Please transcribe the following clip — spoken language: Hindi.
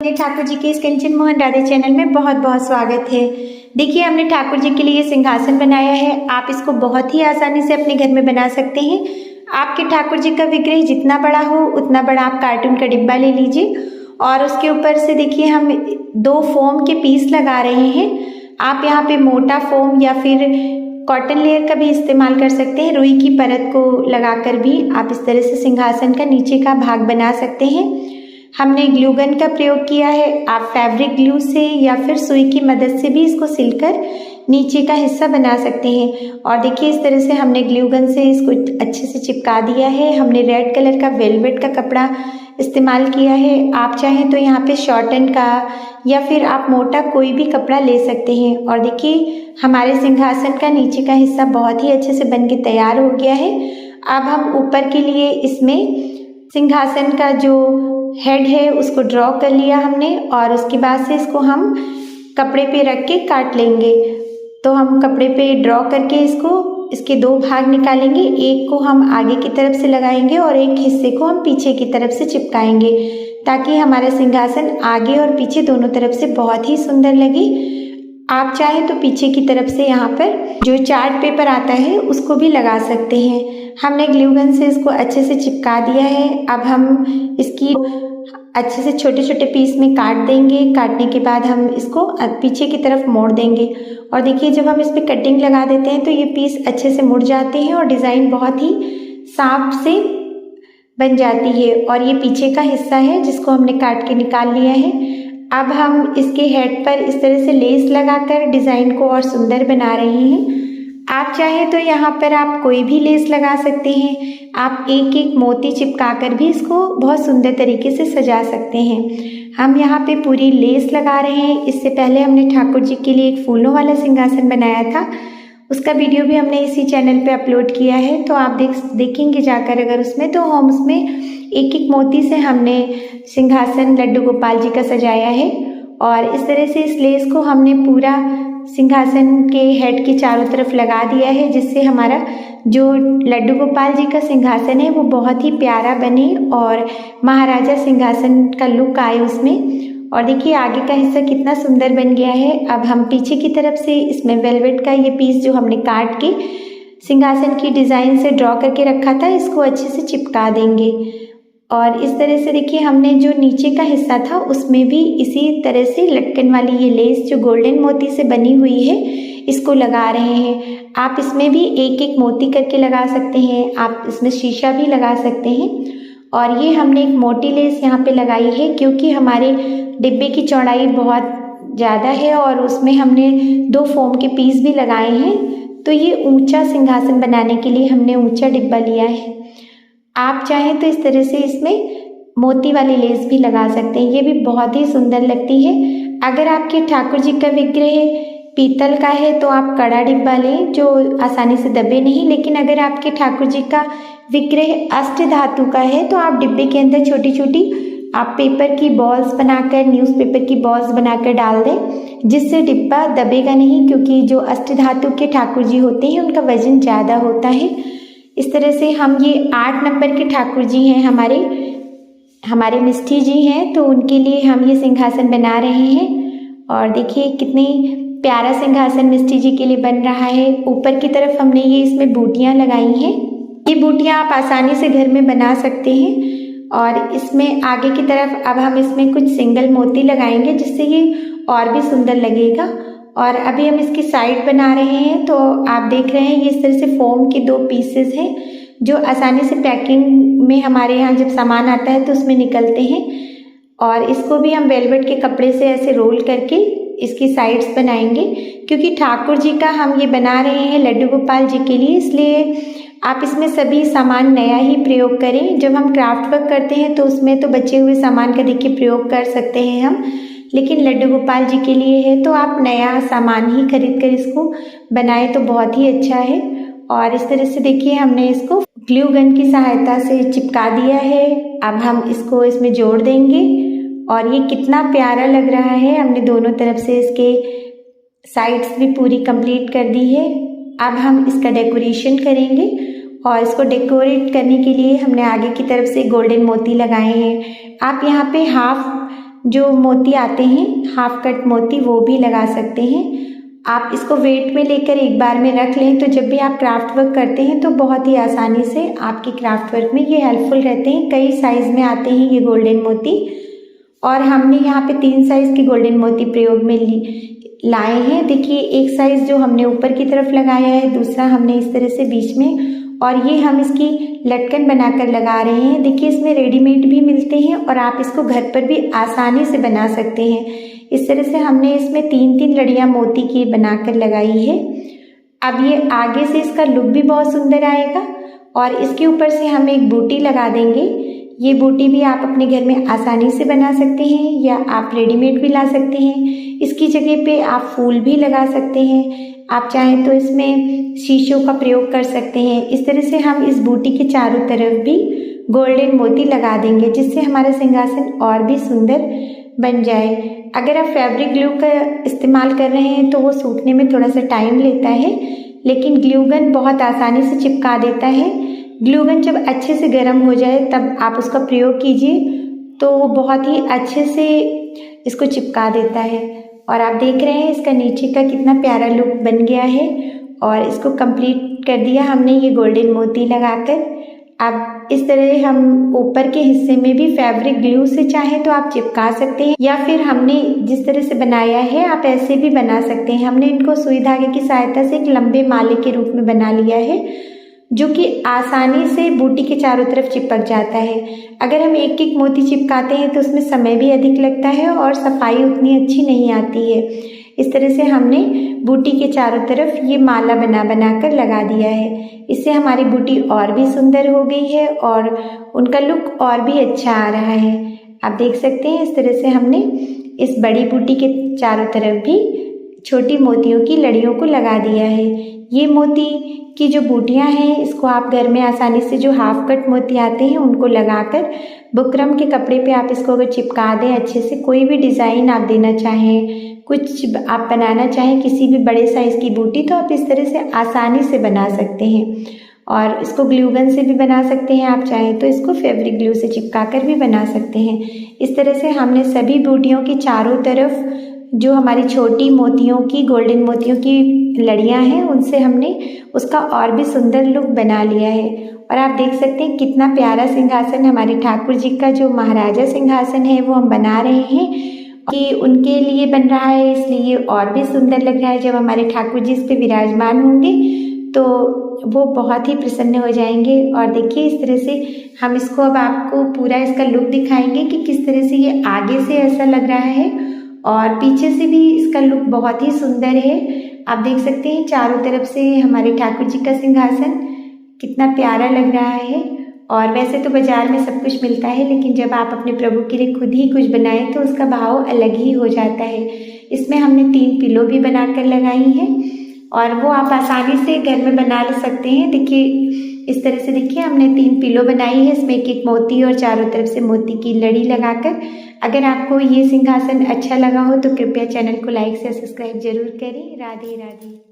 अपने ठाकुर जी के इस कंचन मोहन राधे चैनल में बहुत बहुत स्वागत है। देखिए हमने ठाकुर जी के लिए सिंहासन बनाया है। आप इसको बहुत ही आसानी से अपने घर में बना सकते हैं। आपके ठाकुर जी का विग्रह जितना बड़ा हो उतना बड़ा आप कार्टून का डिब्बा ले लीजिए और उसके ऊपर से देखिए हम 2 फोम के पीस लगा रहे हैं। आप यहाँ पे मोटा फोम या फिर कॉटन लेयर का भी इस्तेमाल कर सकते हैं। रुई की परत को लगाकर भी आप इस तरह से सिंहासन का नीचे का भाग बना सकते हैं। हमने ग्लू गन का प्रयोग किया है। आप फैब्रिक ग्लू से या फिर सुई की मदद से भी इसको सिलकर नीचे का हिस्सा बना सकते हैं। और देखिए इस तरह से हमने ग्लू गन से इसको अच्छे से चिपका दिया है। हमने रेड कलर का वेलवेट का कपड़ा इस्तेमाल किया है। आप चाहें तो यहाँ पे शॉर्टन का या फिर आप मोटा कोई भी कपड़ा ले सकते हैं। और देखिए हमारे सिंहासन का नीचे का हिस्सा बहुत ही अच्छे से बन के तैयार हो गया है। अब हम ऊपर के लिए इसमें सिंहासन का जो हेड है उसको ड्रॉ कर लिया हमने और उसके बाद से इसको हम कपड़े पे रख के काट लेंगे। तो हम कपड़े पे ड्रॉ करके इसके 2 भाग निकालेंगे। एक को हम आगे की तरफ से लगाएंगे और एक हिस्से को हम पीछे की तरफ से चिपकाएंगे ताकि हमारा सिंहासन आगे और पीछे दोनों तरफ से बहुत ही सुंदर लगे। आप चाहें तो पीछे की तरफ से यहाँ पर जो चार्ट पेपर आता है उसको भी लगा सकते हैं। हमने ग्लू गन से इसको अच्छे से चिपका दिया है। अब हम इसकी अच्छे से छोटे छोटे पीस में काट देंगे। काटने के बाद हम इसको पीछे की तरफ मोड़ देंगे और देखिए जब हम इस पर कटिंग लगा देते हैं तो ये पीस अच्छे से मुड़ जाते हैं और डिज़ाइन बहुत ही साफ से बन जाती है। और ये पीछे का हिस्सा है जिसको हमने काट के निकाल लिया है। अब हम इसके हेड पर इस तरह से लेस लगाकर डिज़ाइन को और सुंदर बना रहे हैं। आप चाहें तो यहाँ पर आप कोई भी लेस लगा सकते हैं। आप एक एक मोती चिपका कर भी इसको बहुत सुंदर तरीके से सजा सकते हैं। हम यहाँ पे पूरी लेस लगा रहे हैं। इससे पहले हमने ठाकुर जी के लिए एक फूलों वाला सिंहासन बनाया था, उसका वीडियो भी हमने इसी चैनल पे अपलोड किया है। तो आप देखेंगे जाकर अगर उसमें, तो हम उसमें एक एक मोती से हमने सिंहासन लड्डू गोपाल जी का सजाया है। और इस तरह से इस लेस को हमने पूरा सिंहासन के हेड के चारों तरफ लगा दिया है जिससे हमारा जो लड्डू गोपाल जी का सिंहासन है वो बहुत ही प्यारा बने और महाराजा सिंहासन का लुक आए उसमें। और देखिए आगे का हिस्सा कितना सुंदर बन गया है। अब हम पीछे की तरफ से इसमें वेलवेट का ये पीस जो हमने काट के सिंहासन की डिज़ाइन से ड्रॉ करके रखा था इसको अच्छे से चिपका देंगे। और इस तरह से देखिए हमने जो नीचे का हिस्सा था उसमें भी इसी तरह से लटकन वाली ये लेस जो गोल्डन मोती से बनी हुई है इसको लगा रहे हैं। आप इसमें भी एक एक मोती करके लगा सकते हैं। आप इसमें शीशा भी लगा सकते हैं। और ये हमने एक मोटी लेस यहाँ पे लगाई है क्योंकि हमारे डिब्बे की चौड़ाई बहुत ज़्यादा है और उसमें हमने 2 फोम के पीस भी लगाए हैं। तो ये ऊंचा सिंहासन बनाने के लिए हमने ऊंचा डिब्बा लिया है। आप चाहें तो इस तरह से इसमें मोती वाली लेस भी लगा सकते हैं, ये भी बहुत ही सुंदर लगती है। अगर आपके ठाकुर जी का विग्रह पीतल का है तो आप कड़ा डिब्बा लें जो आसानी से दबे नहीं। लेकिन अगर आपके ठाकुर जी का विग्रह अष्ट धातु का है तो आप डिब्बे के अंदर छोटी छोटी आप पेपर की बॉल्स बनाकर, न्यूज़पेपर की बॉल्स बनाकर डाल दें जिससे डिब्बा दबेगा नहीं, क्योंकि जो अष्ट धातु के ठाकुर जी होते हैं उनका वजन ज़्यादा होता है। इस तरह से हम ये 8 नंबर के ठाकुर जी हैं, हमारे मिष्ठी जी हैं, तो उनके लिए हम ये सिंहासन बना रहे हैं। और देखिए कितनी प्यारा सिंहासन मिष्ठी जी के लिए बन रहा है। ऊपर की तरफ हमने ये इसमें बूटियाँ लगाई हैं। ये बूटियाँ आप आसानी से घर में बना सकते हैं। और इसमें आगे की तरफ अब हम इसमें कुछ सिंगल मोती लगाएंगे जिससे ये और भी सुंदर लगेगा। और अभी हम इसकी साइड बना रहे हैं। तो आप देख रहे हैं ये इस तरह से फोम के 2 पीसेस हैं जो आसानी से पैकिंग में हमारे यहाँ जब सामान आता है तो उसमें निकलते हैं। और इसको भी हम वेलवेट के कपड़े से ऐसे रोल करके इसकी साइड्स बनाएंगे क्योंकि ठाकुर जी का हम ये बना रहे हैं लड्डू गोपाल जी के लिए, इसलिए आप इसमें सभी सामान नया ही प्रयोग करें। जब हम क्राफ्ट वर्क करते हैं तो उसमें तो बचे हुए सामान का देखिए प्रयोग कर सकते हैं हम, लेकिन लड्डू गोपाल जी के लिए है तो आप नया सामान ही खरीद कर इसको बनाएं तो बहुत ही अच्छा है। और इस तरह से देखिए हमने इसको ग्लू गन की सहायता से चिपका दिया है। अब हम इसको इसमें जोड़ देंगे और ये कितना प्यारा लग रहा है। हमने दोनों तरफ से इसके साइड्स भी पूरी कंप्लीट कर दी है। अब हम इसका डेकोरेशन करेंगे और इसको डेकोरेट करने के लिए हमने आगे की तरफ से गोल्डन मोती लगाए हैं। आप यहाँ पे हाफ जो मोती आते हैं हाफ कट मोती, वो भी लगा सकते हैं। आप इसको वेट में लेकर एक बार में रख लें तो जब भी आप क्राफ्ट वर्क करते हैं तो बहुत ही आसानी से आपकी क्राफ्ट वर्क में ये हेल्पफुल रहते हैं। कई साइज़ में आते हैं ये गोल्डन मोती, और हमने यहाँ पे 3 साइज़ के गोल्डन मोती प्रयोग में लाए हैं। देखिए, एक साइज़ जो हमने ऊपर की तरफ लगाया है, दूसरा हमने इस तरह से बीच में, और ये हम इसकी लटकन बनाकर लगा रहे हैं। देखिए, इसमें रेडीमेड भी मिलते हैं और आप इसको घर पर भी आसानी से बना सकते हैं। इस तरह से हमने इसमें 3-3 लड़ियाँ मोती की बनाकर लगाई है। अब ये आगे से इसका लुक भी बहुत सुंदर आएगा, और इसके ऊपर से हम एक बूटी लगा देंगे। ये बूटी भी आप अपने घर में आसानी से बना सकते हैं, या आप रेडीमेड भी ला सकते हैं। इसकी जगह पे आप फूल भी लगा सकते हैं। आप चाहें तो इसमें शीशों का प्रयोग कर सकते हैं। इस तरह से हम इस बूटी के चारों तरफ भी गोल्डन मोती लगा देंगे, जिससे हमारा सिंहासन और भी सुंदर बन जाए। अगर आप फैब्रिक ग्लू का इस्तेमाल कर रहे हैं तो वो सूखने में थोड़ा सा टाइम लेता है, लेकिन ग्लू गन बहुत आसानी से चिपका देता है। ग्लू गन जब अच्छे से गर्म हो जाए तब आप उसका प्रयोग कीजिए, तो वो बहुत ही अच्छे से इसको चिपका देता है। और आप देख रहे हैं इसका नीचे का कितना प्यारा लुक बन गया है, और इसको कंप्लीट कर दिया हमने ये गोल्डन मोती लगाकर। अब इस तरह हम ऊपर के हिस्से में भी फैब्रिक ग्लू से चाहें तो आप चिपका सकते हैं, या फिर हमने जिस तरह से बनाया है आप ऐसे भी बना सकते हैं। हमने इनको सुई धागे की सहायता से एक लंबे माले के रूप में बना लिया है, जो कि आसानी से बूटी के चारों तरफ चिपक जाता है। अगर हम एक एक मोती चिपकाते हैं तो उसमें समय भी अधिक लगता है और सफाई उतनी अच्छी नहीं आती है। इस तरह से हमने बूटी के चारों तरफ ये माला बना कर लगा दिया है। इससे हमारी बूटी और भी सुंदर हो गई है और उनका लुक और भी अच्छा आ रहा है। आप देख सकते हैं इस तरह से हमने इस बड़ी बूटी के चारों तरफ भी छोटी मोतियों की लड़ियों को लगा दिया है। ये मोती की जो बूटियां हैं इसको आप घर में आसानी से, जो हाफ कट मोती आते हैं उनको लगाकर बुकरम के कपड़े पे आप इसको अगर चिपका दें अच्छे से, कोई भी डिज़ाइन आप देना चाहें, कुछ आप बनाना चाहें किसी भी बड़े साइज़ की बूटी, तो आप इस तरह से आसानी से बना सकते हैं। और इसको ग्लू गन से भी बना सकते हैं, आप चाहें तो इसको फैब्रिक ग्लू से चिपका कर भी बना सकते हैं। इस तरह से हमने सभी बूटियों के चारों तरफ जो हमारी छोटी मोतियों की, गोल्डन मोतियों की लड़ियां हैं, उनसे हमने उसका और भी सुंदर लुक बना लिया है। और आप देख सकते हैं कितना प्यारा सिंहासन हमारे ठाकुर जी का जो महाराजा सिंहासन है वो हम बना रहे हैं कि उनके लिए बन रहा है, इसलिए और भी सुंदर लग रहा है। जब हमारे ठाकुर जी इस पे विराजमान होंगे तो वो बहुत ही प्रसन्न हो जाएंगे। और देखिए इस तरह से हम इसको, अब आपको पूरा इसका लुक दिखाएंगे कि किस तरह से ये आगे से ऐसा लग रहा है और पीछे से भी इसका लुक बहुत ही सुंदर है। आप देख सकते हैं चारों तरफ से हमारे ठाकुर जी का सिंहासन कितना प्यारा लग रहा है। और वैसे तो बाजार में सब कुछ मिलता है, लेकिन जब आप अपने प्रभु के लिए खुद ही कुछ बनाएं तो उसका भाव अलग ही हो जाता है। इसमें हमने 3 पिलो भी बनाकर लगाई हैं और वो आप आसानी से घर में बना ले सकते हैं। देखिए इस तरह से, देखिए हमने 3 पिलो बनाई है, इसमें एक मोती और चारों तरफ से मोती की लड़ी लगाकर। अगर आपको ये सिंहासन अच्छा लगा हो तो कृपया चैनल को लाइक से सब्सक्राइब जरूर करें। राधे राधे।